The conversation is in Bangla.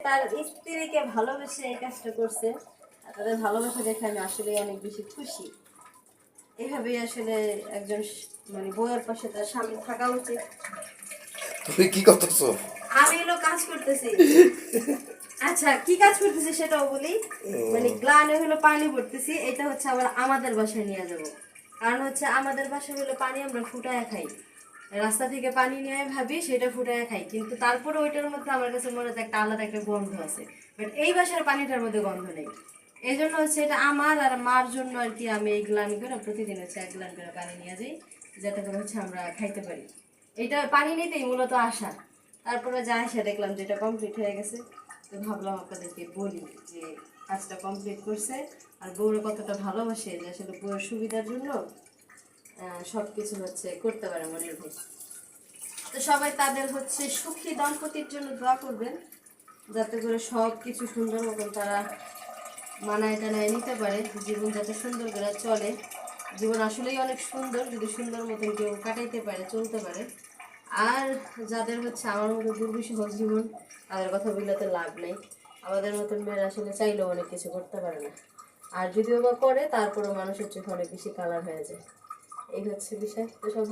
তার স্ত্রীকে ভালোবেসে এই কাজটা করছে। তাদের ভালোবাসা দেখে আমি আসলে অনেক বেশি খুশি। এইভাবেই আসলে একজন মানে বউয়ের পাশে তার স্বামী থাকা উচিত। তুই কি করতেছ? আমি হলো কাজ করতেছি। আচ্ছা, কি কাজ করতেছি সেটাও বলি। মানে গ্লানে হলো পানি ভরতেছি, এটা হচ্ছে আবার আমাদের বাসায় নিয়ে যাব। কারণ হচ্ছে আমাদের বাসায় হলো পানি আমরা ফুটায় খাই, রাস্তা থেকে পানি নিয়ে ভাবি সেটা ফুটায় খাই, কিন্তু তারপরে ওইটার মধ্যে আমার কাছে মনে হচ্ছে একটা আলাদা একটা গন্ধ আছে। বাট এই বাসার পানিটার মধ্যে গন্ধ নেই। এই জন্য হচ্ছে এটা আমার আর মার জন্য আর কি। আমি এই গ্লান করে প্রতিদিন হচ্ছে 1 গ্লান করে পানি নিয়ে যাই, যাতে করে হচ্ছে আমরা খাইতে পারি। এটা পানি নিতেই মূলত আসা। তারপরে যা এসে দেখলাম যেটা কমপ্লিট হয়ে গেছে, তো ভাবলাম আপনাদেরকে বলি যে কাজটা কমপ্লিট করছে আর বউরে কতটা ভালোবাসে, যে আসলে বউয়ের সুবিধার জন্য সব কিছু হচ্ছে করতে পারে মনের ভাই। তো সবাই তাদের হচ্ছে সুখী দম্পতির জন্য দোয়া করবেন, যাতে করে সব কিছু সুন্দর মতন তারা মানায় টানায় নিতে পারে, জীবন যাতে সুন্দর করে চলে। জীবন আসলেই অনেক সুন্দর যদি সুন্দর মতন কেউ কাটাইতে পারে, চলতে পারে। আর যাদের হচ্ছে আমার মতো দুর্বিষহ জীবন, তাদের কথা বললে তো লাভ নেই। আমাদের মতন মেয়েরা আসলে চাইলেও অনেক কিছু করতে পারে না। আর যদিও বা করে, তারপরেও মানুষের চোখে অনেক বেশি কালার হয়ে যায়। এই হচ্ছে বিষয়। তো সব